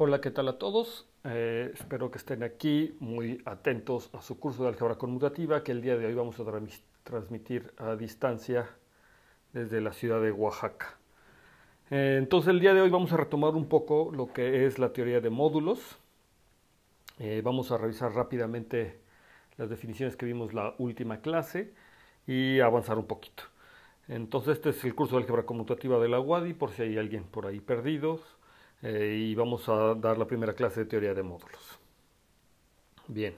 Hola, ¿qué tal a todos? Espero que estén aquí muy atentos a su curso de álgebra conmutativa que el día de hoy vamos a transmitir a distancia desde la ciudad de Oaxaca. Entonces el día de hoy vamos a retomar un poco lo que es la teoría de módulos. Vamos a revisar rápidamente las definiciones que vimos la última clase y avanzar un poquito. Entonces este es el curso de álgebra conmutativa de la UADY, por si hay alguien por ahí perdidos. Y vamos a dar la primera clase de teoría de módulos. Bien.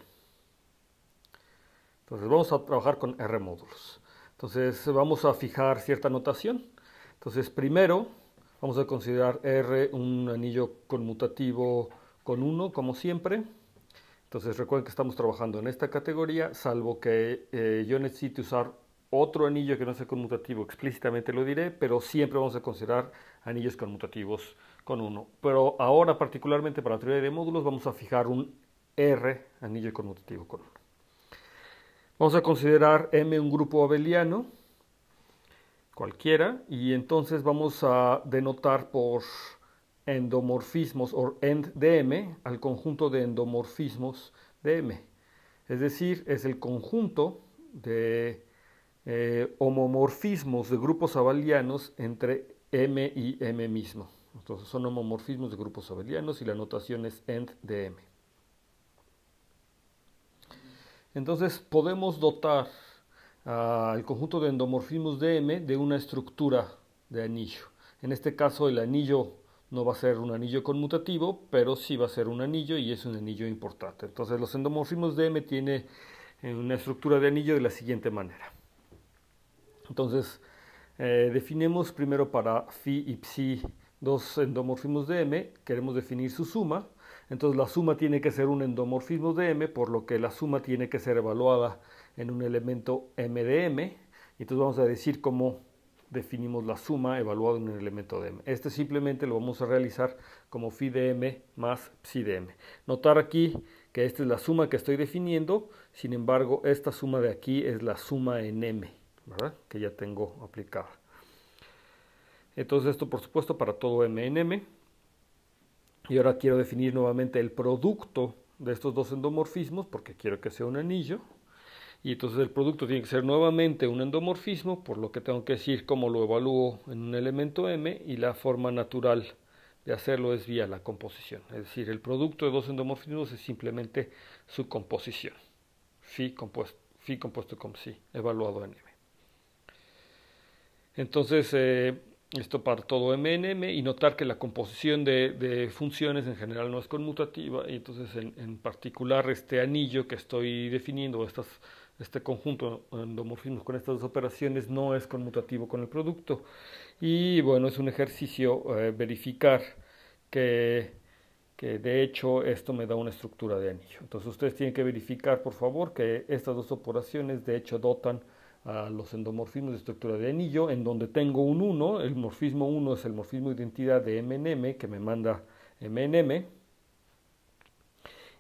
Entonces vamos a trabajar con R módulos. Entonces vamos a fijar cierta notación. Entonces primero vamos a considerar R un anillo conmutativo con 1, como siempre. Entonces recuerden que estamos trabajando en esta categoría, salvo que yo necesite usar otro anillo que no sea conmutativo, explícitamente lo diré, pero siempre vamos a considerar anillos conmutativos con 1. Pero ahora, particularmente para la teoría de módulos, vamos a fijar un R, anillo conmutativo con 1. Vamos a considerar M un grupo abeliano, cualquiera, y entonces vamos a denotar por endomorfismos o end de M al conjunto de endomorfismos de M. Es decir, es el conjunto de homomorfismos de grupos abelianos entre M y M mismo. Entonces son homomorfismos de grupos abelianos y la notación es end de M. Entonces podemos dotar al conjunto de endomorfismos de M de una estructura de anillo. En este caso el anillo no va a ser un anillo conmutativo, pero sí va a ser un anillo y es un anillo importante. Entonces los endomorfismos de M tienen una estructura de anillo de la siguiente manera. Entonces, definimos primero para phi y psi dos endomorfismos de M, queremos definir su suma, entonces la suma tiene que ser un endomorfismo de M, por lo que la suma tiene que ser evaluada en un elemento M de M, y entonces vamos a decir cómo definimos la suma evaluada en un elemento de M. Este simplemente lo vamos a realizar como phi de M más psi de M. Notar aquí que esta es la suma que estoy definiendo, sin embargo esta suma de aquí es la suma en M, ¿verdad? Que ya tengo aplicada. Entonces esto por supuesto para todo M en M. Y ahora quiero definir nuevamente el producto de estos dos endomorfismos porque quiero que sea un anillo. Y entonces el producto tiene que ser nuevamente un endomorfismo, por lo que tengo que decir cómo lo evalúo en un elemento M, y la forma natural de hacerlo es vía la composición. Es decir, el producto de dos endomorfismos es simplemente su composición. Phi compuesto con psi, evaluado en M. Entonces, esto para todo M en M, y notar que la composición de funciones en general no es conmutativa, y entonces en particular este anillo que estoy definiendo, este conjunto de endomorfismos con estas dos operaciones no es conmutativo con el producto. Y bueno, es un ejercicio verificar que de hecho esto me da una estructura de anillo. Entonces ustedes tienen que verificar, por favor, que estas dos operaciones de hecho dotan a los endomorfismos de estructura de anillo, en donde tengo un 1, el morfismo 1 es el morfismo de identidad de M en M, que me manda M en M,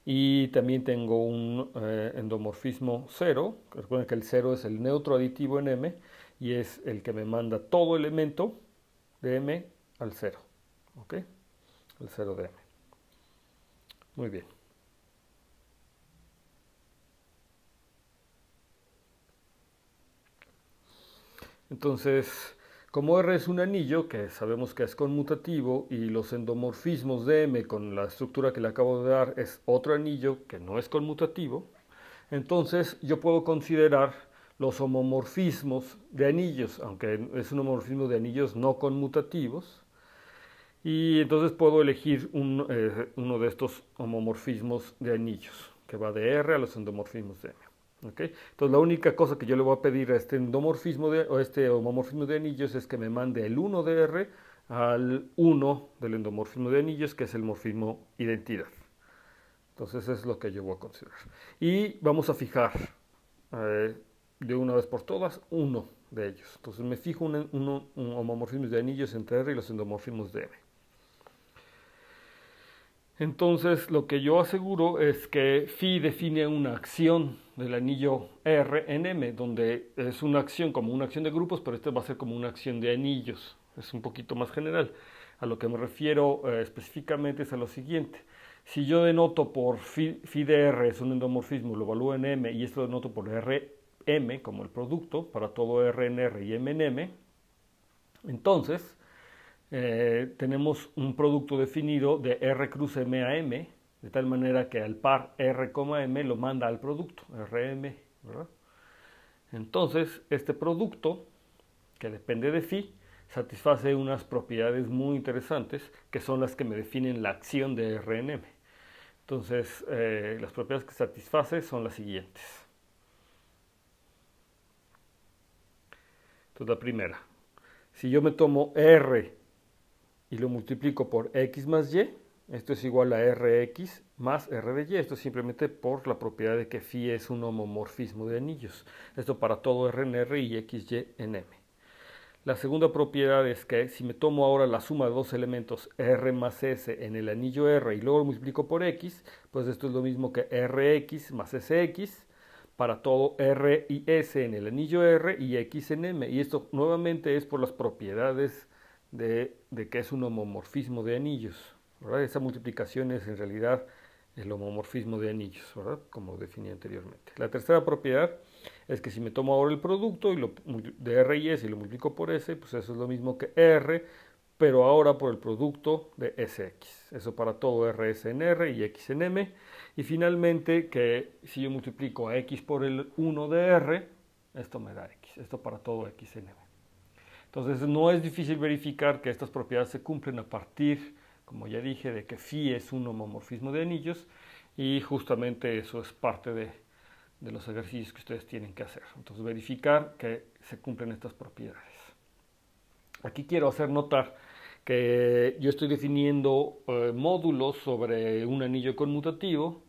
y también tengo un endomorfismo 0, recuerden que el 0 es el neutro aditivo en M, y es el que me manda todo elemento de M al 0, ¿ok? El 0 de M. Muy bien. Entonces, como R es un anillo, que sabemos que es conmutativo, y los endomorfismos de M con la estructura que le acabo de dar es otro anillo que no es conmutativo, entonces yo puedo considerar los homomorfismos de anillos, aunque es un homomorfismo de anillos no conmutativos, y entonces puedo elegir uno de estos homomorfismos de anillos, que va de R a los endomorfismos de M. ¿Okay? Entonces la única cosa que yo le voy a pedir a este endomorfismo o este homomorfismo de anillos es que me mande el 1 de R al 1 del endomorfismo de anillos, que es el morfismo identidad. Entonces eso es lo que yo voy a considerar. Y vamos a fijar de una vez por todas uno de ellos. Entonces me fijo un homomorfismo de anillos entre R y los endomorfismos de M. Entonces lo que yo aseguro es que phi define una acción del anillo R en M, donde es una acción como una acción de grupos, pero este va a ser como una acción de anillos, es un poquito más general. A lo que me refiero específicamente es a lo siguiente. Si yo denoto por phi de R es un endomorfismo, lo evalúo en M y esto lo denoto por Rm como el producto para todo R en R y M en M, entonces tenemos un producto definido de R cruz M a M, de tal manera que al par R, M lo manda al producto, Rm, ¿verdad? Entonces, este producto, que depende de phi, satisface unas propiedades muy interesantes, que son las que me definen la acción de R en M. Entonces, las propiedades que satisface son las siguientes. Entonces, la primera, si yo me tomo R y lo multiplico por X más Y, esto es igual a Rx más R de Y. Esto es simplemente por la propiedad de que phi es un homomorfismo de anillos. Esto para todo R en R y XY en M. La segunda propiedad es que si me tomo ahora la suma de dos elementos R más S en el anillo R y luego lo multiplico por X, pues esto es lo mismo que Rx más Sx para todo R y S en el anillo R y X en M. Y esto nuevamente es por las propiedades de que es un homomorfismo de anillos, ¿verdad? Esa multiplicación es en realidad el homomorfismo de anillos, ¿verdad? Como definí anteriormente. La tercera propiedad es que si me tomo ahora el producto de R y S y lo multiplico por S, pues eso es lo mismo que R, pero ahora por el producto de Sx. Eso para todo Rs en R y X en M. Y finalmente que si yo multiplico a X por el 1 de R, esto me da X. Esto para todo X en M. Entonces no es difícil verificar que estas propiedades se cumplen a partir, como ya dije, de que phi es un homomorfismo de anillos y justamente eso es parte de los ejercicios que ustedes tienen que hacer. Entonces verificar que se cumplen estas propiedades. Aquí quiero hacer notar que yo estoy definiendo módulos sobre un anillo conmutativo,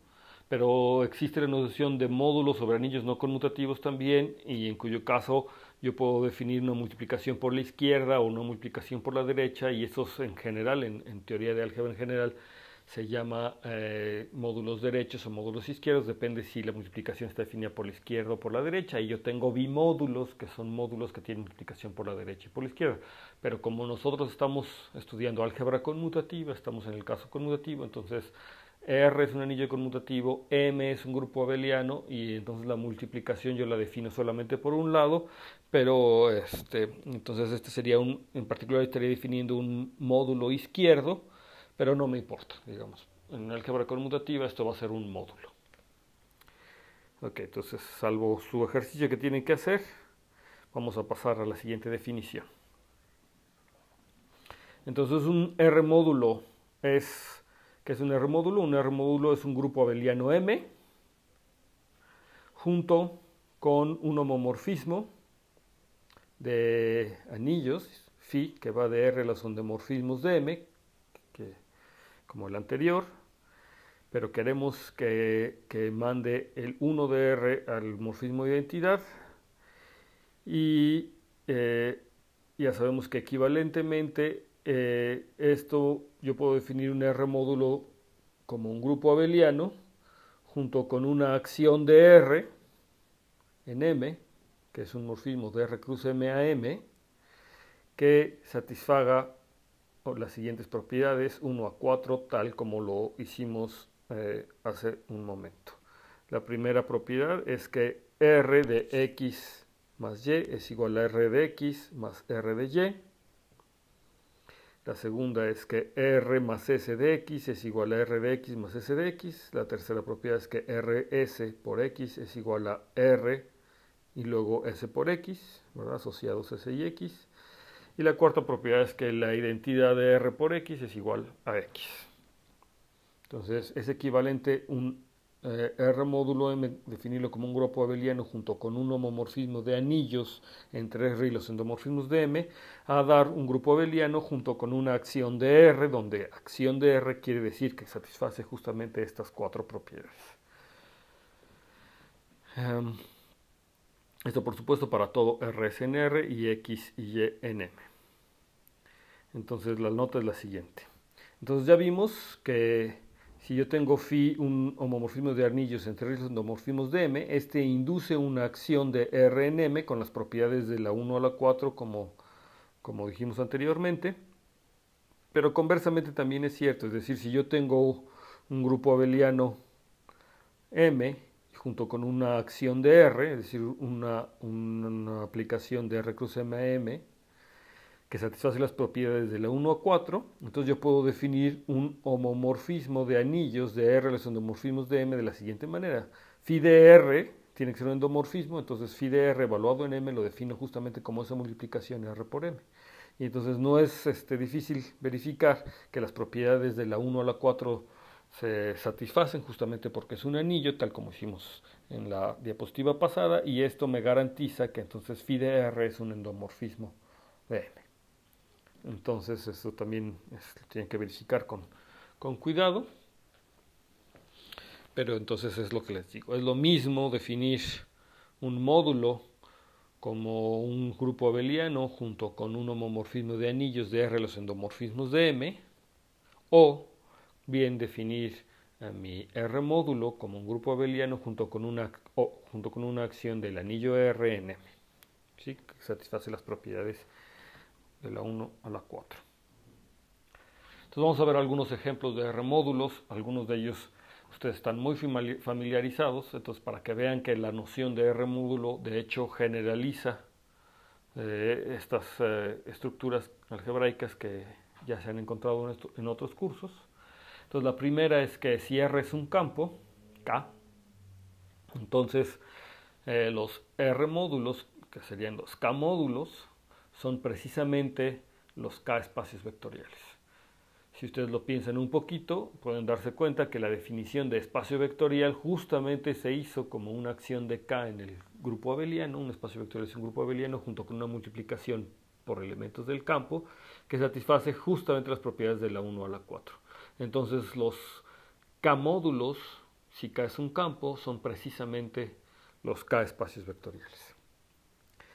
pero existe la noción de módulos sobre anillos no conmutativos también, y en cuyo caso yo puedo definir una multiplicación por la izquierda o una multiplicación por la derecha, y esos en general, en teoría de álgebra en general, se llama módulos derechos o módulos izquierdos, depende si la multiplicación está definida por la izquierda o por la derecha, y yo tengo bimódulos, que son módulos que tienen multiplicación por la derecha y por la izquierda. Pero como nosotros estamos estudiando álgebra conmutativa, estamos en el caso conmutativo, entonces R es un anillo conmutativo, M es un grupo abeliano, y entonces la multiplicación yo la defino solamente por un lado, pero entonces este sería en particular estaría definiendo un módulo izquierdo, pero no me importa, digamos. En álgebra conmutativa esto va a ser un módulo. Ok, entonces salvo su ejercicio que tienen que hacer, vamos a pasar a la siguiente definición. Entonces un R módulo ¿qué es un R módulo? Un R módulo es un grupo abeliano M junto con un homomorfismo de anillos, phi, que va de R a los endomorfismos de M, como el anterior, pero queremos que mande el 1 de R al morfismo de identidad, y ya sabemos que equivalentemente esto yo puedo definir un R módulo como un grupo abeliano junto con una acción de R en M, que es un morfismo de R cruz M a M, que satisfaga las siguientes propiedades 1 a 4, tal como lo hicimos hace un momento. La primera propiedad es que R de X más Y es igual a R de X más R de Y. La segunda es que R más S de X es igual a R de X más S de X. La tercera propiedad es que RS por X es igual a R y luego S por X, ¿verdad? Asociados S y X. Y la cuarta propiedad es que la identidad de R por X es igual a X. Entonces es equivalente un R módulo M, definirlo como un grupo abeliano junto con un homomorfismo de anillos entre R y los endomorfismos de M, a dar un grupo abeliano junto con una acción de R, donde acción de R quiere decir que satisface justamente estas cuatro propiedades. Esto por supuesto para todo Rs en R y X y Y en M. Entonces la nota es la siguiente. Entonces ya vimos que si yo tengo phi, un homomorfismo de anillos entre los endomorfismos de M, este induce una acción de R en M con las propiedades de la 1 a la 4 como dijimos anteriormente. Pero conversamente también es cierto, es decir, si yo tengo un grupo abeliano M junto con una acción de R, es decir, una aplicación de R cruz M a M, que satisface las propiedades de la 1 a 4, entonces yo puedo definir un homomorfismo de anillos de R los endomorfismos de M de la siguiente manera. Phi de R tiene que ser un endomorfismo, entonces phi de R evaluado en M lo defino justamente como esa multiplicación R por M. Y entonces no es difícil verificar que las propiedades de la 1 a la 4 se satisfacen justamente porque es un anillo, tal como hicimos en la diapositiva pasada, y esto me garantiza que entonces phi de R es un endomorfismo de M. Entonces eso también tiene que verificar con cuidado. Pero entonces es lo que les digo. Es lo mismo definir un módulo como un grupo abeliano junto con un homomorfismo de anillos de R los endomorfismos de M, o bien definir a mi R módulo como un grupo abeliano junto con una acción del anillo R en M, ¿sí? Que satisface las propiedades de la 1 a la 4. Entonces vamos a ver algunos ejemplos de R módulos, algunos de ellos ustedes están muy familiarizados, entonces para que vean que la noción de R módulo de hecho generaliza estas estructuras algebraicas que ya se han encontrado en otros cursos. Entonces la primera es que si R es un campo, K, entonces los R módulos, que serían los K módulos, son precisamente los K espacios vectoriales. Si ustedes lo piensan un poquito, pueden darse cuenta que la definición de espacio vectorial justamente se hizo como una acción de K en el grupo abeliano. Un espacio vectorial es un grupo abeliano junto con una multiplicación por elementos del campo que satisface justamente las propiedades de la 1 a la 4. Entonces los K módulos, si K es un campo, son precisamente los K espacios vectoriales.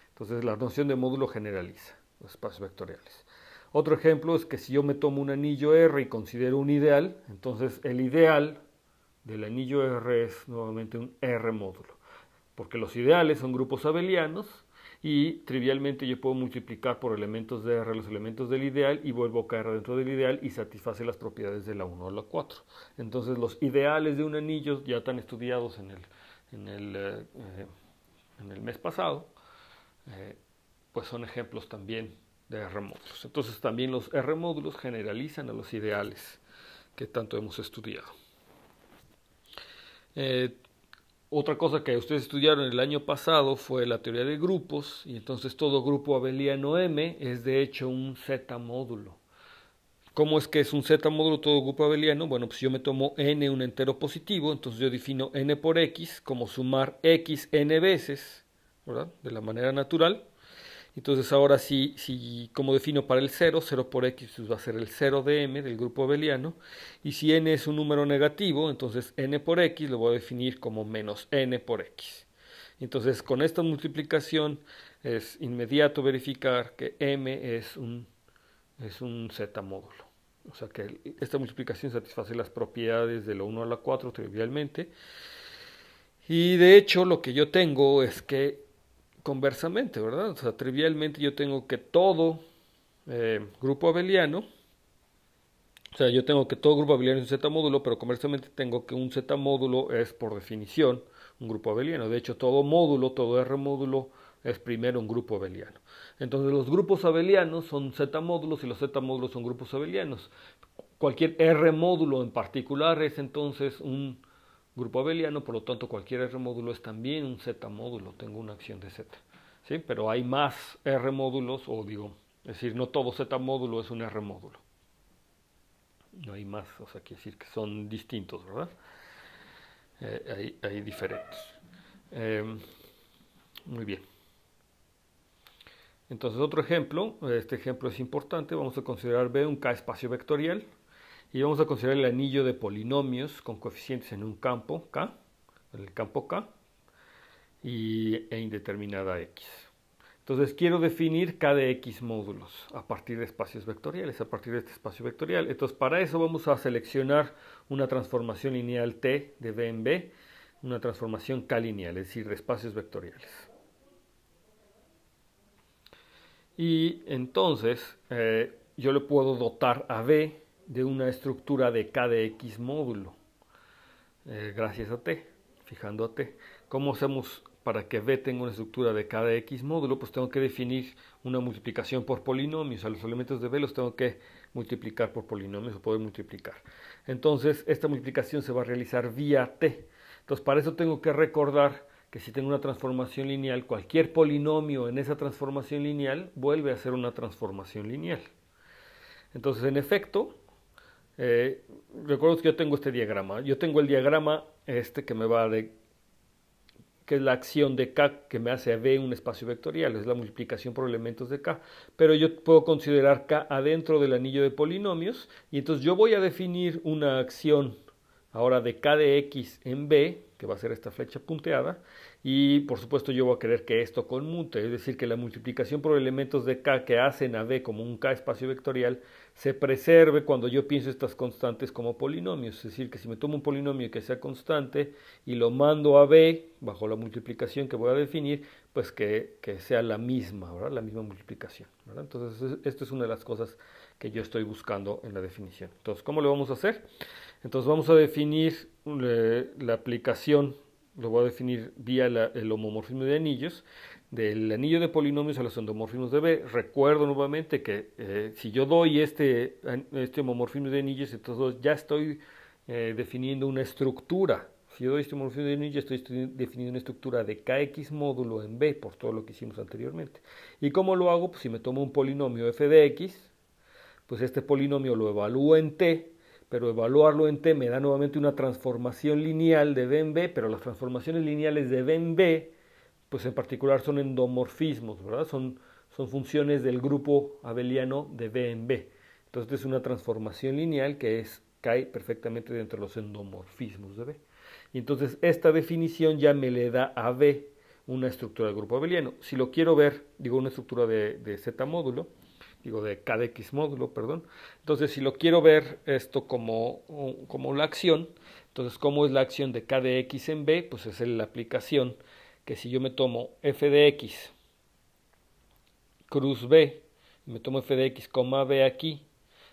Entonces la noción de módulo generaliza los espacios vectoriales. Otro ejemplo es que si yo me tomo un anillo R y considero un ideal, entonces el ideal del anillo R es nuevamente un R módulo, porque los ideales son grupos abelianos y trivialmente yo puedo multiplicar por elementos de R los elementos del ideal y vuelvo a caer dentro del ideal y satisface las propiedades de la 1 a la 4. Entonces los ideales de un anillo ya están estudiados en el mes pasado, pues son ejemplos también de R módulos. Entonces también los R módulos generalizan a los ideales que tanto hemos estudiado. Otra cosa que ustedes estudiaron el año pasado fue la teoría de grupos, y entonces todo grupo abeliano M es de hecho un Z módulo. ¿Cómo es que es un Z módulo todo grupo abeliano? Bueno, pues yo me tomo n un entero positivo, entonces yo defino n por x como sumar x n veces, ¿verdad? De la manera natural. Entonces ahora si como defino para el 0, 0 por x pues va a ser el 0 de m del grupo abeliano, y si n es un número negativo, entonces n por x lo voy a definir como menos n por x. Entonces con esta multiplicación es inmediato verificar que m es un Z módulo. O sea que esta multiplicación satisface las propiedades de la 1 a la 4 trivialmente. Y de hecho lo que yo tengo es que conversamente, ¿verdad? O sea, trivialmente yo tengo que todo grupo abeliano, o sea, yo tengo que todo grupo abeliano es un Z módulo, pero conversamente tengo que un Z módulo es por definición un grupo abeliano. De hecho, todo módulo, todo R módulo es primero un grupo abeliano. Entonces, los grupos abelianos son Z módulos y los Z módulos son grupos abelianos. Cualquier R módulo en particular es entonces un grupo abeliano, por lo tanto cualquier R módulo es también un Z módulo, tengo una acción de Z, ¿sí? Pero hay más R módulos, es decir, no todo Z módulo es un R módulo. No hay más, o sea, quiere decir que son distintos, ¿verdad? Hay diferentes. Muy bien. Entonces, otro ejemplo, este ejemplo es importante, vamos a considerar B un K espacio vectorial. Y vamos a considerar el anillo de polinomios con coeficientes en un campo K, en el campo K, e indeterminada X. Entonces quiero definir K de X módulos a partir de espacios vectoriales, a partir de este espacio vectorial. Entonces para eso vamos a seleccionar una transformación lineal T de B en B, una transformación K lineal, es decir, de espacios vectoriales. Y entonces yo le puedo dotar a B de una estructura de K de X módulo, gracias a T, fijando a T. ¿Cómo hacemos para que B tenga una estructura de K de X módulo? Pues tengo que definir una multiplicación por polinomios. A los elementos de B los tengo que multiplicar por polinomios o poder multiplicar. Entonces, esta multiplicación se va a realizar vía T. Entonces, para eso tengo que recordar que si tengo una transformación lineal, cualquier polinomio en esa transformación lineal vuelve a ser una transformación lineal. Entonces, en efecto, recuerdo que yo tengo este diagrama. Yo tengo el diagrama que me va de que es la acción de K que me hace a B un espacio vectorial, es la multiplicación por elementos de K, pero yo puedo considerar K adentro del anillo de polinomios, y entonces yo voy a definir una acción ahora de K de X en B, que va a ser esta flecha punteada, y por supuesto yo voy a querer que esto conmute, es decir, que la multiplicación por elementos de K que hacen a B como un K espacio vectorial se preserve cuando yo pienso estas constantes como polinomios, es decir, que si me tomo un polinomio que sea constante y lo mando a B bajo la multiplicación que voy a definir, pues que sea la misma, ¿verdad? La misma multiplicación, ¿verdad? Entonces esto es una de las cosas que yo estoy buscando en la definición. Entonces, ¿cómo lo vamos a hacer? Entonces vamos a definir la aplicación, lo voy a definir vía el homomorfismo de anillos, del anillo de polinomios a los endomorfismos de B. Recuerdo nuevamente que si yo doy este homomorfismo de anillos, entonces ya estoy definiendo una estructura. Si yo doy este homomorfismo de anillos, estoy definiendo una estructura de KX módulo en B, por todo lo que hicimos anteriormente. ¿Y cómo lo hago? Pues si me tomo un polinomio f de x, pues este polinomio lo evalúo en T, pero evaluarlo en T me da nuevamente una transformación lineal de B en B, pero las transformaciones lineales de B en B, pues en particular son endomorfismos, ¿verdad? Son funciones del grupo abeliano de B en B. Entonces es una transformación lineal que cae perfectamente dentro de los endomorfismos de B. Y entonces esta definición ya me le da a B una estructura del grupo abeliano. Si lo quiero ver, digo una estructura de Z módulo, de K de X módulo, perdón. Entonces, si lo quiero ver esto como la acción, entonces, ¿cómo es la acción de K de X en B? Pues es la aplicación que si yo me tomo f de X cruz B, y me tomo f de X, B aquí,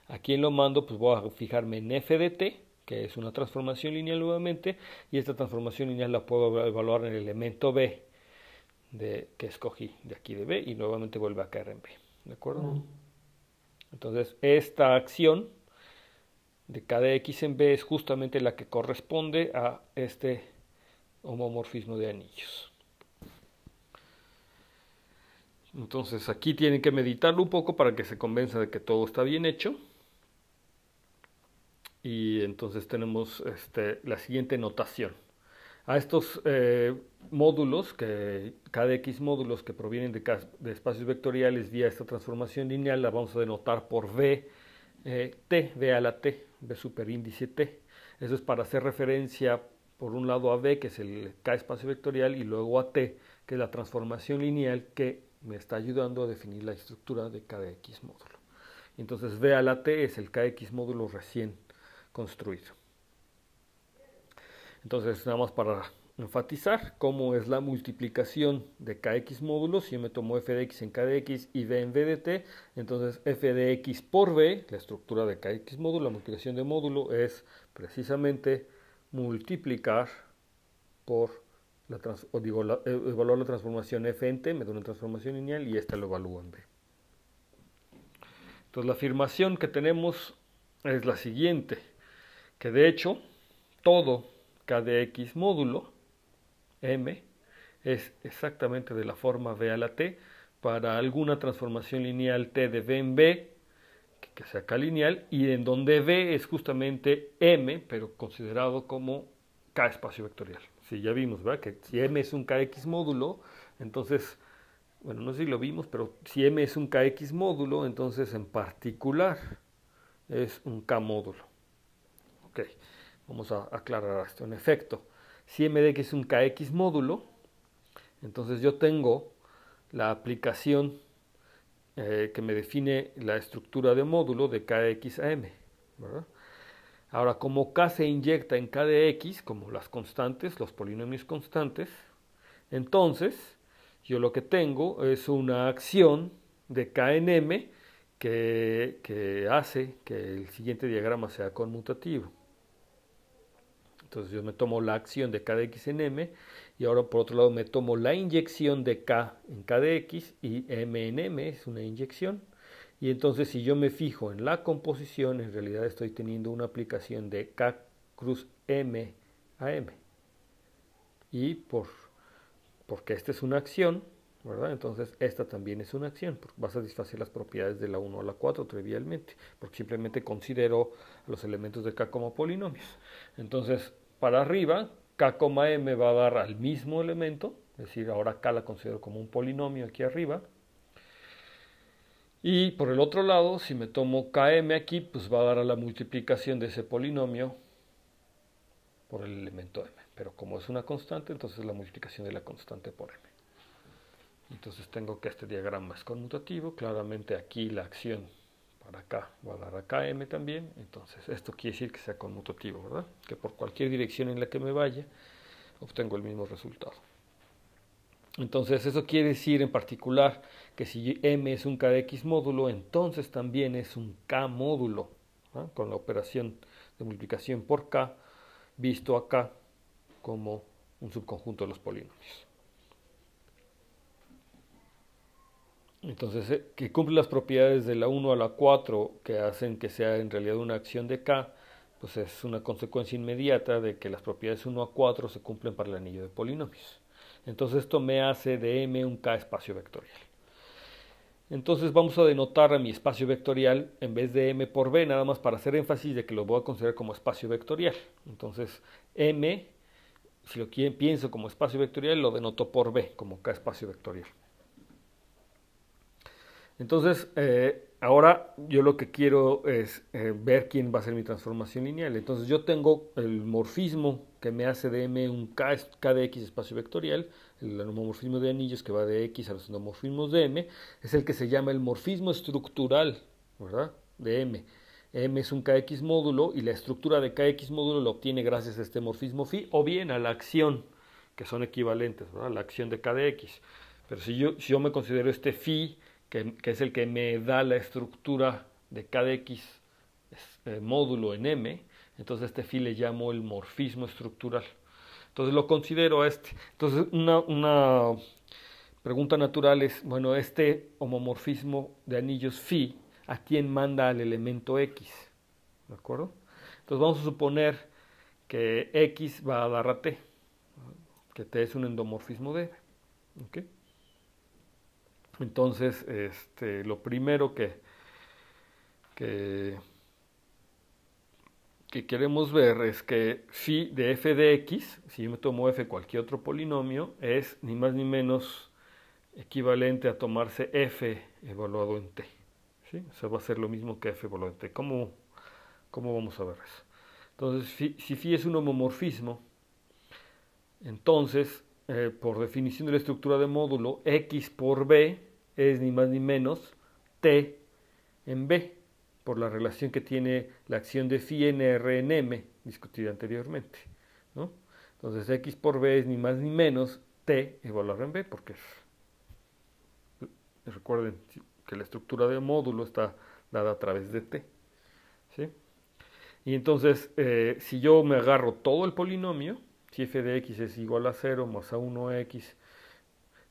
aquí en lo mando, pues voy a fijarme en f de T, que es una transformación lineal nuevamente, y esta transformación lineal la puedo evaluar en el elemento B que escogí de aquí de B, y nuevamente vuelve a caer en B. ¿De acuerdo? Entonces, esta acción de K de X en B es justamente la que corresponde a este homomorfismo de anillos. Entonces, aquí tienen que meditarlo un poco para que se convenza de que todo está bien hecho. Y entonces tenemos la siguiente notación. A estos módulos, K de X módulos que provienen de espacios vectoriales vía esta transformación lineal, la vamos a denotar por V, T, V a la T, V superíndice T. Eso es para hacer referencia, por un lado, a V, que es el K espacio vectorial, y luego a T, que es la transformación lineal que me está ayudando a definir la estructura de K de X módulo. Entonces, V a la T es el KX módulo recién construido. Entonces, nada más para enfatizar cómo es la multiplicación de KX módulos. Si yo me tomo f de x en k de x y b en v de t, entonces f de x por b, la estructura de KX módulo, la multiplicación de módulo es precisamente multiplicar por evaluar la transformación f en t, me da una transformación lineal y esta lo evalúo en b. Entonces la afirmación que tenemos es la siguiente, que de hecho todo K de X módulo M es exactamente de la forma V a la T para alguna transformación lineal T de V en B, que sea K lineal, y en donde V es justamente M, pero considerado como K espacio vectorial. Sí, ya vimos, ¿verdad? Que si M es un KX módulo, entonces, bueno, no sé si lo vimos, pero si M es un KX módulo, entonces en particular es un K módulo. Ok. Vamos a aclarar esto. En efecto, si m de x es un kx módulo, entonces yo tengo la aplicación que me define la estructura de módulo de kx a m, ¿verdad? Ahora, como k se inyecta en k de x, como las constantes, los polinomios constantes, entonces yo lo que tengo es una acción de k en m que hace que el siguiente diagrama sea conmutativo. Entonces yo me tomo la acción de k de x en m, y ahora por otro lado me tomo la inyección de k en k de x, y m en m es una inyección. Y entonces si yo me fijo en la composición, en realidad estoy teniendo una aplicación de k cruz m a m. Y porque esta es una acción, ¿verdad? Entonces esta también es una acción, porque va a satisfacer las propiedades de la 1 a la 4 trivialmente, porque simplemente considero los elementos de k como polinomios. Entonces, para arriba, k, m va a dar al mismo elemento, es decir, ahora k la considero como un polinomio aquí arriba. Y por el otro lado, si me tomo km aquí, pues va a dar a la multiplicación de ese polinomio por el elemento m. Pero como es una constante, entonces la multiplicación de la constante por m. Entonces tengo que este diagrama es conmutativo. Claramente aquí la acción para acá va a dar a km también. Entonces esto quiere decir que sea conmutativo, ¿verdad? Que por cualquier dirección en la que me vaya, obtengo el mismo resultado. Entonces eso quiere decir en particular que si m es un k de x módulo, entonces también es un k módulo, ¿no? Con la operación de multiplicación por k, visto acá como un subconjunto de los polinomios. Entonces, que cumple las propiedades de la 1 a la 4 que hacen que sea en realidad una acción de k, pues es una consecuencia inmediata de que las propiedades 1 a 4 se cumplen para el anillo de polinomios. Entonces esto me hace de m un k espacio vectorial. Entonces vamos a denotar a mi espacio vectorial en vez de m por b, nada más para hacer énfasis de que lo voy a considerar como espacio vectorial. Entonces m, si lo pienso como espacio vectorial, lo denoto por b, como k espacio vectorial. Entonces, ahora yo lo que quiero es ver quién va a ser mi transformación lineal. Entonces yo tengo el morfismo que me hace de m un k de x espacio vectorial, el homomorfismo de anillos que va de x a los endomorfismos de m, es el que se llama el morfismo estructural, ¿verdad? De m. M es un kx módulo y la estructura de kx módulo lo obtiene gracias a este morfismo phi o bien a la acción, que son equivalentes, ¿verdad? La acción de k de x. Pero si yo me considero este phi, que es el que me da la estructura de k de x módulo en m, entonces este phi le llamo el morfismo estructural. Entonces lo considero a este. Entonces una pregunta natural es, bueno, este homomorfismo de anillos phi, ¿a quién manda al elemento x? ¿De acuerdo? Entonces vamos a suponer que x va a dar a t, que t es un endomorfismo de m. ¿Okay? Entonces, lo primero que queremos ver es que phi de f de x, si yo me tomo f cualquier otro polinomio, es ni más ni menos equivalente a tomarse f evaluado en t. ¿Sí? O sea, va a ser lo mismo que f evaluado en t. ¿Cómo vamos a ver eso? Entonces, si phi es un homomorfismo, entonces, por definición de la estructura de módulo, x por b es ni más ni menos t en b, por la relación que tiene la acción de phi en r en m, discutida anteriormente, ¿no? Entonces x por b es ni más ni menos t evaluado en b, porque recuerden que la estructura de módulo está dada a través de t, ¿sí? Y entonces, si yo me agarro todo el polinomio, si f de x es igual a 0 más a 1x,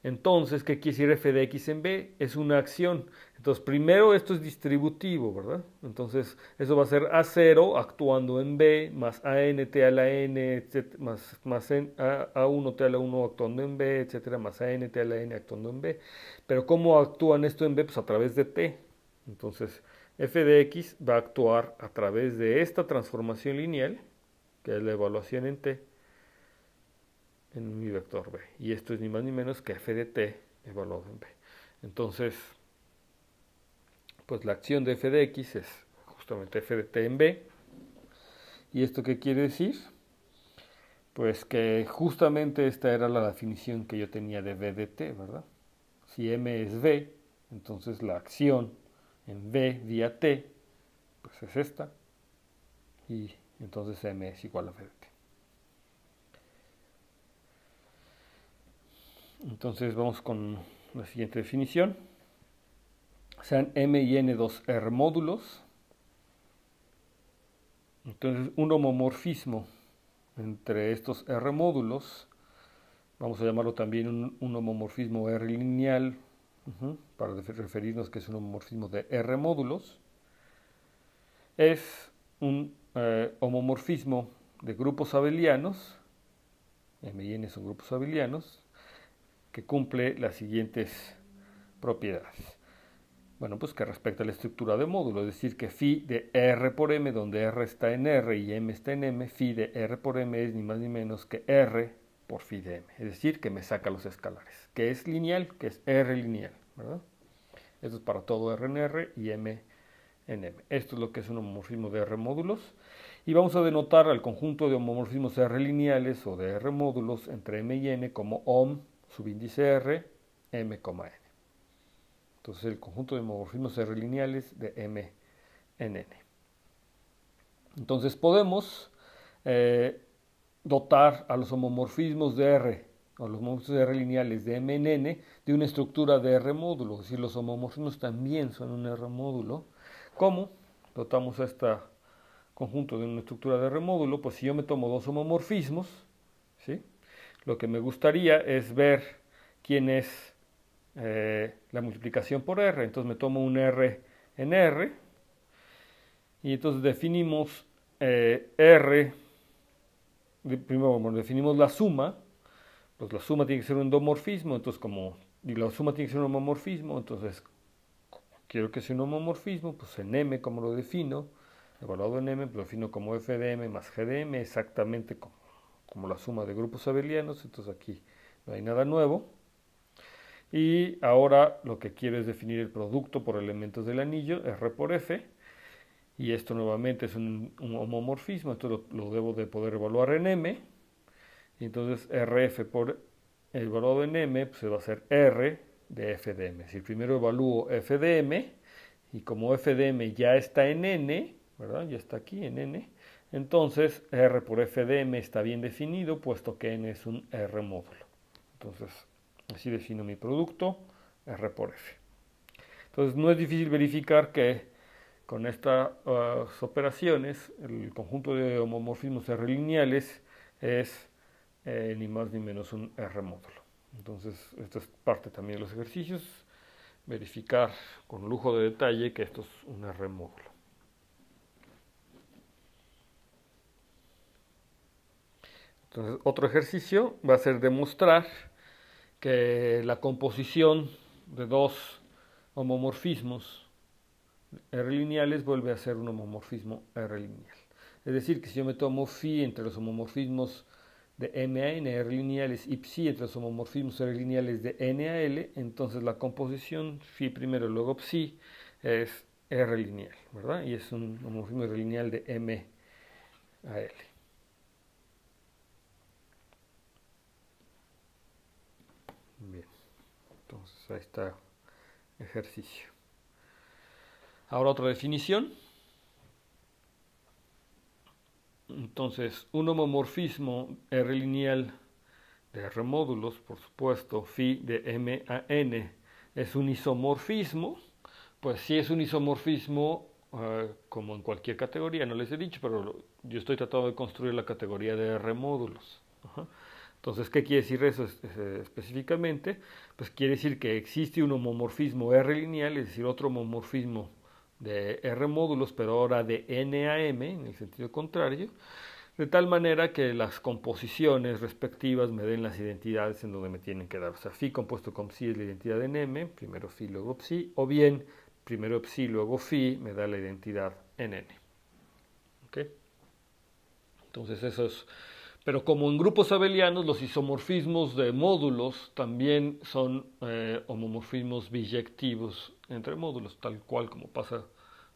entonces, ¿qué quiere decir f de x en b? Es una acción. Entonces, primero esto es distributivo, ¿verdad? Entonces, eso va a ser a0 actuando en b, más ant a la n, etc., más a1t a la 1 actuando en b, etcétera, más ant a la n actuando en b. Pero ¿cómo actúan esto en b? Pues a través de t. Entonces, f de x va a actuar a través de esta transformación lineal, que es la evaluación en t, en mi vector b. Y esto es ni más ni menos que f de t evaluado en b. Entonces, pues la acción de f de x es justamente f de t en b. ¿Y esto qué quiere decir? Pues que justamente esta era la definición que yo tenía de b de t, ¿verdad? Si m es b, entonces la acción en b vía t, pues es esta. Y entonces m es igual a b de t. Entonces vamos con la siguiente definición. sean M y N dos R módulos. Entonces, un homomorfismo entre estos R módulos, vamos a llamarlo también un homomorfismo R lineal, para referirnos que es un homomorfismo de R módulos, es un homomorfismo de grupos abelianos, M y N son grupos abelianos, que cumple las siguientes propiedades. Bueno, pues que respecta a la estructura de módulo, es decir, que phi de R por M, donde R está en R y M está en M, phi de R por M es ni más ni menos que R por phi de M, es decir, que me saca los escalares, que es lineal, que es R lineal, ¿verdad? Esto es para todo R en R y M en M. Esto es lo que es un homomorfismo de R módulos. Y vamos a denotar al conjunto de homomorfismos R lineales o de R módulos entre M y N como OM, subíndice R, M, N. Entonces el conjunto de homomorfismos R lineales de M en N. Entonces podemos dotar a los homomorfismos de R, o los homomorfismos de R lineales de M en N, de una estructura de R módulo. Es decir, los homomorfismos también son un R módulo. ¿Cómo dotamos a este conjunto de una estructura de R módulo? Pues si yo me tomo dos homomorfismos, ¿sí? Lo que me gustaría es ver quién es la multiplicación por R. Entonces me tomo un R en R y entonces definimos R, primero definimos la suma, pues la suma tiene que ser un endomorfismo, entonces la suma tiene que ser un homomorfismo, entonces quiero que sea un homomorfismo, pues en M, como lo defino, evaluado en M, pues lo defino como f de M más g de M, exactamente como la suma de grupos abelianos, entonces aquí no hay nada nuevo. Y ahora lo que quiero es definir el producto por elementos del anillo, R por F, y esto nuevamente es un homomorfismo, esto lo debo de poder evaluar en M, y entonces RF por evaluado en M, pues va a ser R de F de M. Si primero evalúo F de M, y como F de M ya está en N, ¿verdad? Ya está aquí en N, entonces R por F de M está bien definido, puesto que N es un R módulo. Entonces, así defino mi producto, R por F. Entonces, no es difícil verificar que con estas operaciones, el conjunto de homomorfismos R lineales es ni más ni menos un R módulo. Entonces, esta es parte también de los ejercicios, verificar con lujo de detalle que esto es un R módulo. Entonces, otro ejercicio va a ser demostrar que la composición de dos homomorfismos R lineales vuelve a ser un homomorfismo R lineal. Es decir, que si yo me tomo phi entre los homomorfismos de M a N R lineales y psi entre los homomorfismos R lineales de N a L, entonces la composición phi primero luego psi es R lineal, ¿verdad? Y es un homomorfismo R lineal de M a L. Bien, entonces ahí está el ejercicio. Ahora otra definición. Entonces, un homomorfismo R lineal de R módulos, por supuesto, phi de M a N, es un isomorfismo. Pues si es un isomorfismo, como en cualquier categoría, no les he dicho, pero yo estoy tratando de construir la categoría de R módulos. Entonces, ¿qué quiere decir eso específicamente? Pues quiere decir que existe un homomorfismo R lineal, es decir, otro homomorfismo de R módulos, pero ahora de N a M, en el sentido contrario, de tal manera que las composiciones respectivas me den las identidades en donde me tienen que dar. O sea, phi compuesto con psi es la identidad en M, primero phi, luego psi, o bien primero psi, luego phi, me da la identidad en N. ¿Ok? Entonces eso es... Pero como en grupos abelianos, los isomorfismos de módulos también son homomorfismos biyectivos entre módulos, tal cual como pasa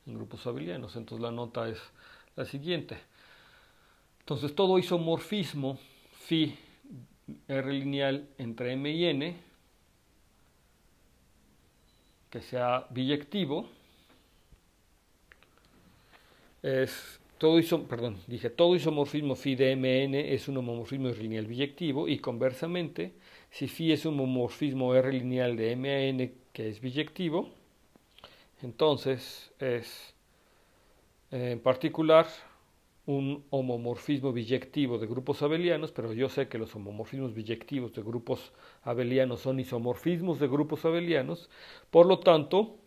en grupos abelianos. Entonces la nota es la siguiente. Entonces todo isomorfismo phi R lineal entre M y N que sea biyectivo es todo isomorfismo phi de Mn es un homomorfismo lineal biyectivo y conversamente, si phi es un homomorfismo R lineal de M a N que es biyectivo, Entonces es en particular un homomorfismo biyectivo de grupos abelianos, pero yo sé que los homomorfismos biyectivos de grupos abelianos son isomorfismos de grupos abelianos, por lo tanto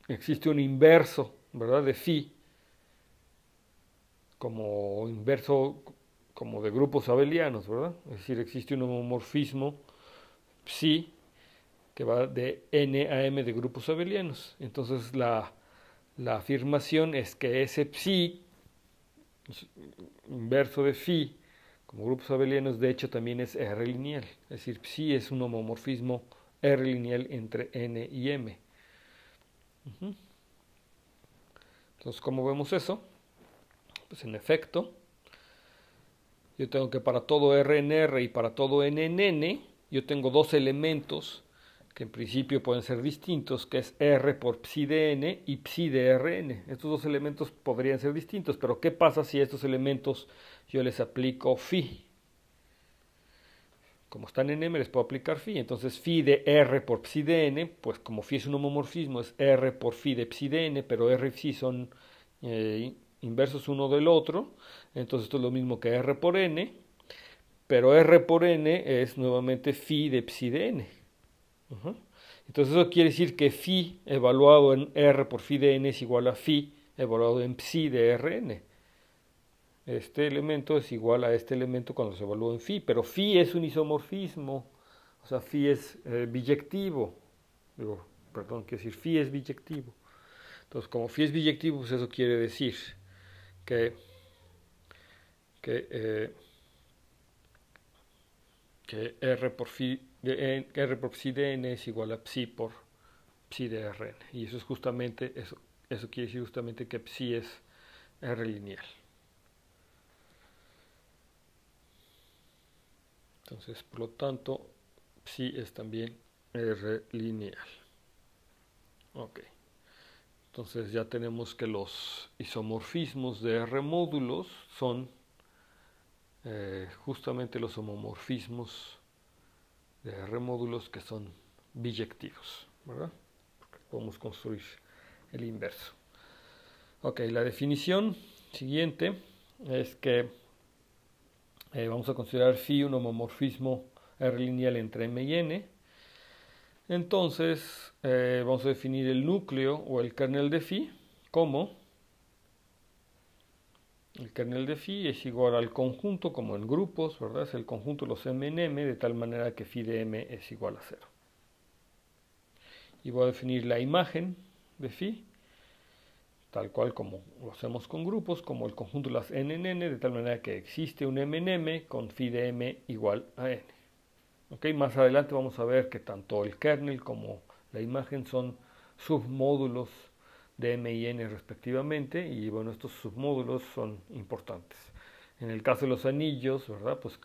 existe un inverso, ¿verdad?, de phi como inverso como de grupos abelianos, ¿verdad? Es decir, existe un homomorfismo psi que va de n a m de grupos abelianos. Entonces la afirmación es que ese psi inverso de phi como grupos abelianos de hecho también es R lineal. Es decir, psi es un homomorfismo R lineal entre n y m. Entonces, ¿cómo vemos eso? Pues en efecto, yo tengo que para todo R en R y para todo N en N, yo tengo dos elementos que en principio pueden ser distintos, que es R por psi de N y psi de Rn. Estos dos elementos podrían ser distintos, pero ¿qué pasa si a estos elementos yo les aplico phi? Como están en M les puedo aplicar phi, entonces phi de R por psi de N, pues como phi es un homomorfismo es R por phi de psi de N, pero R y psi son inversos uno del otro, entonces esto es lo mismo que R por N, pero R por N es nuevamente phi de psi de N. Entonces eso quiere decir que phi evaluado en R por phi de N es igual a phi evaluado en psi de Rn. Este elemento es igual a este elemento cuando se evalúa en phi, pero phi es un isomorfismo, o sea, phi es biyectivo. Quiero decir, phi es biyectivo. Entonces, como phi es biyectivo, pues eso quiere decir que R por psi de N es igual a psi por psi de Rn. Y eso es justamente, eso quiere decir justamente que psi es R lineal. Entonces, por lo tanto, psi es también R lineal. Ok. Entonces ya tenemos que los isomorfismos de R módulos son justamente los homomorfismos de R módulos que son biyectivos, ¿verdad? Porque podemos construir el inverso. Ok, la definición siguiente es que vamos a considerar phi un homomorfismo R lineal entre M y N. Entonces vamos a definir el núcleo o el kernel de phi como el kernel de phi es igual al conjunto, como en grupos, ¿verdad? Es el conjunto de los m en m, de tal manera que phi de m es igual a 0. Y voy a definir la imagen de phi, tal cual como lo hacemos con grupos, como el conjunto de las n en n, de tal manera que existe un m en m con phi de m igual a n. Okay, más adelante vamos a ver que tanto el kernel como la imagen son submódulos de m y n respectivamente, y bueno, estos submódulos son importantes. En el caso de los anillos, ¿verdad? Pues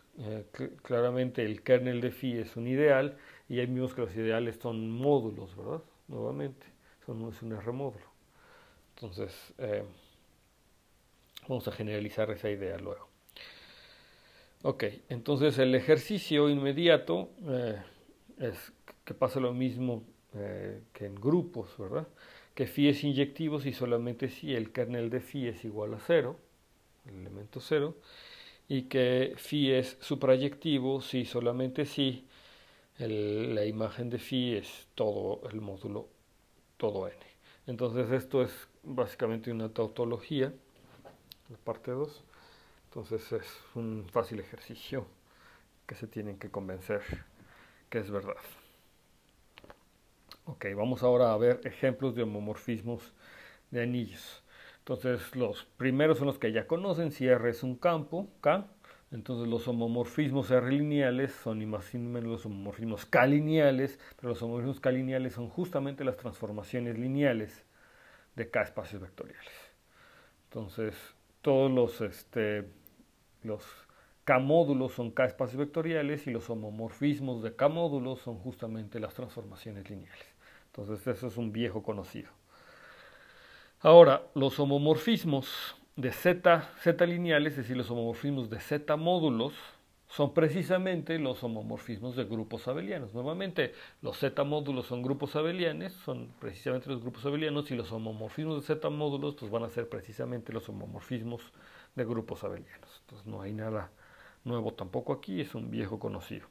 claramente el kernel de phi es un ideal, y ahí vimos que los ideales son módulos, ¿verdad? Nuevamente, es un R módulo. Entonces, vamos a generalizar esa idea luego. Ok, entonces el ejercicio inmediato es que pasa lo mismo que en grupos, ¿verdad? Que phi es inyectivo si solamente si el kernel de phi es igual a 0, el elemento 0, y que phi es suprayectivo si solamente si la imagen de phi es todo el módulo, todo n. Entonces esto es básicamente una tautología, la parte 2. Entonces es un fácil ejercicio que se tienen que convencer que es verdad. Ok, vamos ahora a ver ejemplos de homomorfismos de anillos. Entonces los primeros son los que ya conocen. Si R es un campo, K, entonces los homomorfismos R lineales son ni más ni menos los homomorfismos K lineales, pero los homomorfismos K lineales son justamente las transformaciones lineales de K espacios vectoriales. Entonces todos los K-módulos son K espacios vectoriales y los homomorfismos de K-módulos son justamente las transformaciones lineales. Entonces eso es un viejo conocido. Ahora, los homomorfismos de Z lineales, es decir, los homomorfismos de Z módulos, son precisamente los homomorfismos de grupos abelianos. Normalmente los z-módulos son grupos abelianos, son precisamente los grupos abelianos, y los homomorfismos de z-módulos pues van a ser precisamente los homomorfismos de grupos abelianos. Entonces no hay nada nuevo tampoco aquí, es un viejo conocido.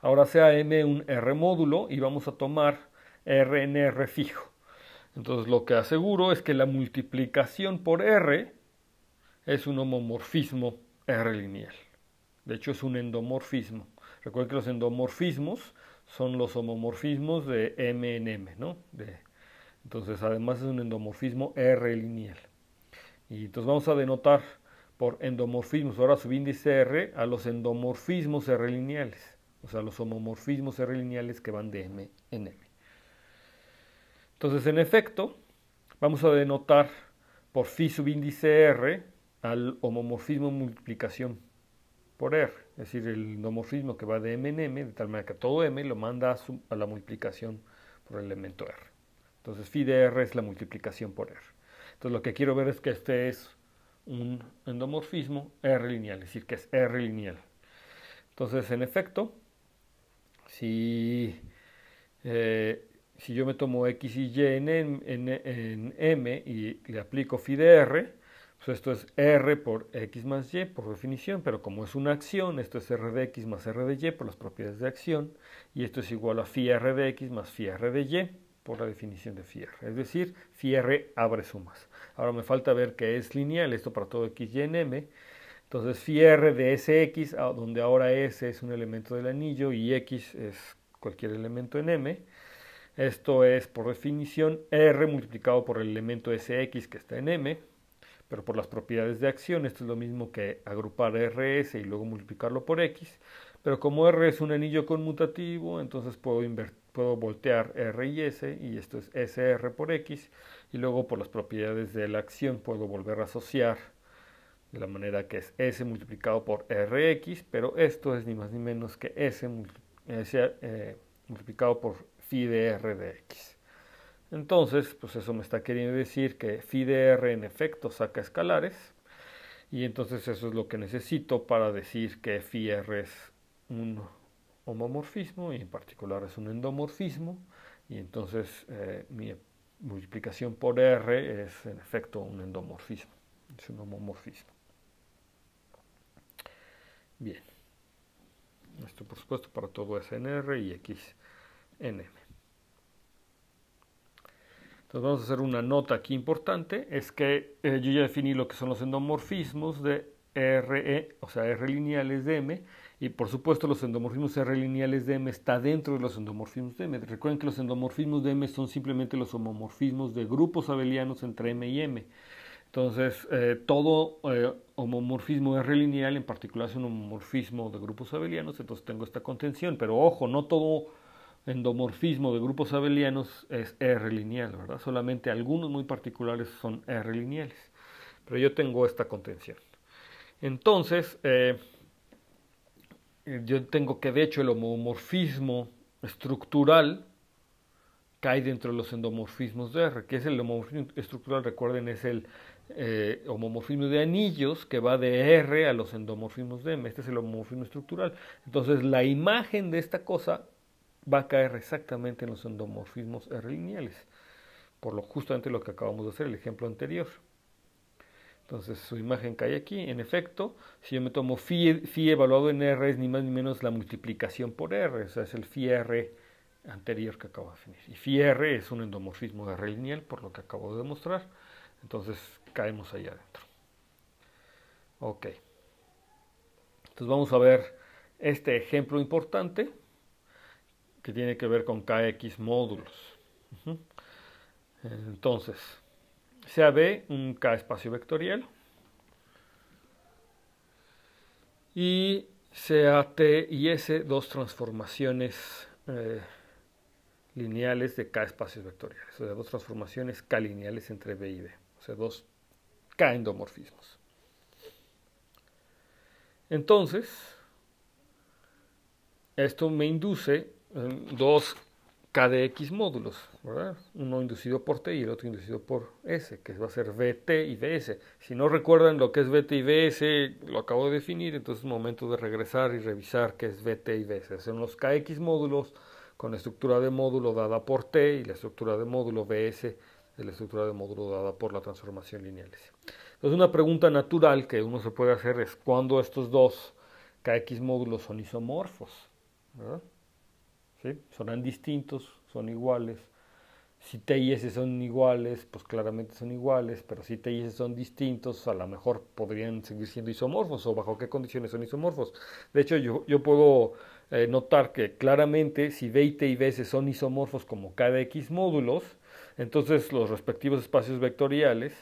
Ahora sea M un R módulo y vamos a tomar R en R fijo. Entonces lo que aseguro es que la multiplicación por R es un homomorfismo R lineal. De hecho es un endomorfismo. Recuerden que los endomorfismos son los homomorfismos de M en M, ¿no? Entonces además es un endomorfismo R lineal. Y entonces vamos a denotar por endomorfismos, ahora subíndice R, a los endomorfismos R lineales. O sea, los homomorfismos R lineales que van de M en M. Entonces, en efecto, vamos a denotar por phi subíndice R al homomorfismo multiplicación por R, es decir, el endomorfismo que va de M en M, de tal manera que todo M lo manda a la multiplicación por el elemento R. Entonces, phi de R es la multiplicación por R. Entonces, lo que quiero ver es que este es un endomorfismo R lineal, es decir, que es R lineal. Entonces, en efecto, si yo me tomo X y Y en M y le aplico phi de R, pues esto es R por X más Y por definición, pero como es una acción, esto es R de X más R de Y por las propiedades de acción, y esto es igual a phi R de X más phi R de Y por la definición de phi R, es decir, phi R abre sumas. Ahora me falta ver que es lineal, esto para todo X y en M. Entonces phi R de Sx, donde ahora S es un elemento del anillo y X es cualquier elemento en M, esto es por definición R multiplicado por el elemento Sx que está en M, pero por las propiedades de acción, esto es lo mismo que agrupar RS y luego multiplicarlo por X, pero como R es un anillo conmutativo, entonces puedo voltear R y S, y esto es SR por X, y luego por las propiedades de la acción puedo volver a asociar de la manera que es S multiplicado por Rx, pero esto es ni más ni menos que S multiplicado por phi de R de X. Entonces, pues eso me está queriendo decir que phi de R en efecto saca escalares, y entonces eso es lo que necesito para decir que phi R es un homomorfismo, y en particular es un endomorfismo, y entonces mi multiplicación por R es en efecto un endomorfismo, es un homomorfismo. Bien, esto por supuesto para todo S en R y X en M. Entonces vamos a hacer una nota aquí importante, es que yo ya definí lo que son los endomorfismos de RE, o sea, R lineales de M, y por supuesto los endomorfismos R lineales de M está dentro de los endomorfismos de M. Recuerden que los endomorfismos de M son simplemente los homomorfismos de grupos abelianos entre M y M. Entonces, todo homomorfismo R lineal en particular es un homomorfismo de grupos abelianos, entonces tengo esta contención, pero ojo, no todo endomorfismo de grupos abelianos es R lineal, ¿verdad? Solamente algunos muy particulares son R lineales, pero yo tengo esta contención. Entonces, yo tengo que de hecho el homomorfismo estructural cae dentro de los endomorfismos de R. ¿Qué es el homomorfismo estructural? Recuerden, es el homomorfismo de anillos que va de R a los endomorfismos de M. Este es el homomorfismo estructural. Entonces, la imagen de esta cosa va a caer exactamente en los endomorfismos R lineales, por justamente lo que acabamos de hacer, el ejemplo anterior. Entonces, su imagen cae aquí. En efecto, si yo me tomo phi evaluado en R, es ni más ni menos la multiplicación por R, o sea, es el phi R anterior que acabo de definir. Y phi R es un endomorfismo de R lineal, por lo que acabo de demostrar. Entonces, caemos ahí adentro. Ok. Entonces, vamos a ver este ejemplo importante que tiene que ver con KX módulos. Entonces, sea B un K espacio vectorial y sea T y S dos transformaciones lineales de K espacios vectoriales, o sea, dos transformaciones K lineales entre B y B, o sea, dos K endomorfismos. Entonces, esto me induce dos K de X módulos, ¿verdad? Uno inducido por T y el otro inducido por S, que va a ser VT y VS. Si no recuerdan lo que es VT y VS, lo acabo de definir, entonces es momento de regresar y revisar qué es VT y VS. Son los KX módulos con la estructura de módulo dada por T y la estructura de módulo VS es la estructura de módulo dada por la transformación lineal S. Entonces una pregunta natural que uno se puede hacer es ¿cuándo estos dos KX módulos son isomorfos? ¿Verdad? ¿Sí? Sonarán distintos, son iguales. Si T y S son iguales, pues claramente son iguales, pero si T y S son distintos, a lo mejor podrían seguir siendo isomorfos, o bajo qué condiciones son isomorfos. De hecho, yo puedo notar que claramente si V y T y VS son isomorfos como K de X módulos, entonces los respectivos espacios vectoriales,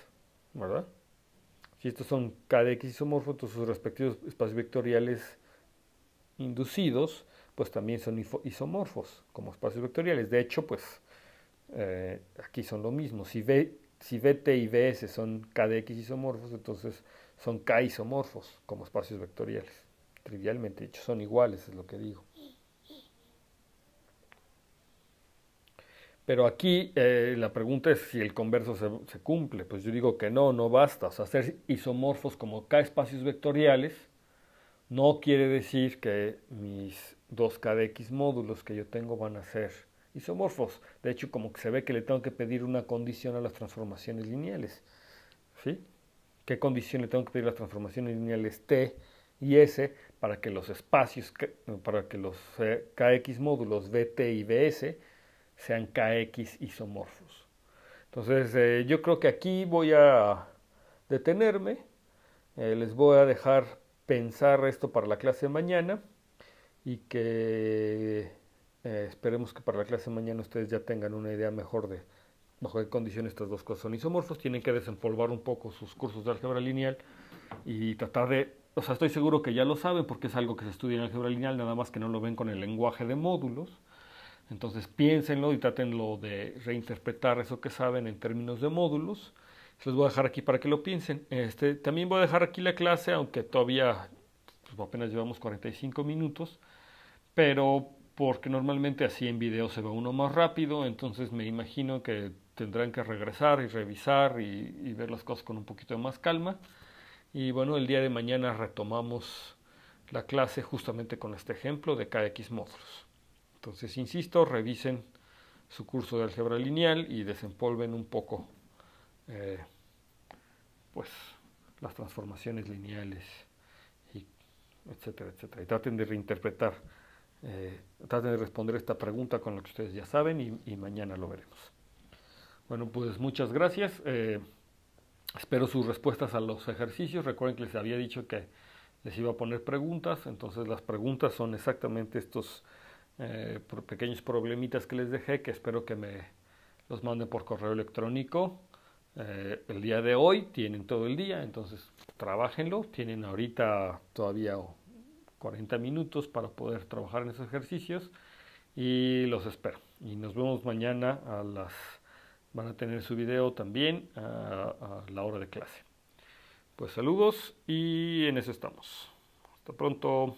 ¿verdad? Si estos son K de X isomorfos, entonces sus respectivos espacios vectoriales inducidos pues también son isomorfos como espacios vectoriales. De hecho, pues aquí son lo mismo. Si VT y VS son K de X isomorfos, entonces son K isomorfos como espacios vectoriales. Trivialmente dicho, son iguales, es lo que digo. Pero aquí la pregunta es si el converso se cumple. Pues yo digo que no basta. O sea, ser isomorfos como K espacios vectoriales no quiere decir que mis dos K de X módulos que yo tengo van a ser isomorfos. De hecho, como que se ve que le tengo que pedir una condición a las transformaciones lineales. ¿Sí? ¿Qué condición le tengo que pedir a las transformaciones lineales T y S para que los espacios, para que los KX módulos VT y VS sean KX isomorfos? Entonces, yo creo que aquí voy a detenerme. Les voy a dejar pensar esto para la clase de mañana y que esperemos que para la clase de mañana ustedes ya tengan una idea mejor de bajo qué condiciones estas dos cosas son isomorfos. Tienen que desempolvar un poco sus cursos de álgebra lineal y tratar de, o sea, estoy seguro que ya lo saben porque es algo que se estudia en álgebra lineal, nada más que no lo ven con el lenguaje de módulos. Entonces piénsenlo y trátenlo de reinterpretar eso que saben en términos de módulos. Les voy a dejar aquí para que lo piensen. También voy a dejar aquí la clase, aunque todavía pues, apenas llevamos 45 minutos, pero porque normalmente así en video se va uno más rápido, entonces me imagino que tendrán que regresar y revisar y ver las cosas con un poquito de más calma. Y bueno, el día de mañana retomamos la clase justamente con este ejemplo de KX módulos. Entonces, insisto, revisen su curso de álgebra lineal y desempolven un poco pues las transformaciones lineales, y etcétera, etcétera. Y traten de reinterpretar, traten de responder esta pregunta con lo que ustedes ya saben y mañana lo veremos. Bueno, pues muchas gracias. Espero sus respuestas a los ejercicios. Recuerden que les había dicho que les iba a poner preguntas, entonces las preguntas son exactamente estos pequeños problemitas que les dejé, que espero que me los manden por correo electrónico. El día de hoy tienen todo el día, entonces trabajenlo. Tienen ahorita todavía 40 minutos para poder trabajar en esos ejercicios y los espero. Y nos vemos mañana van a tener su video también a la hora de clase. Pues saludos y en eso estamos. Hasta pronto.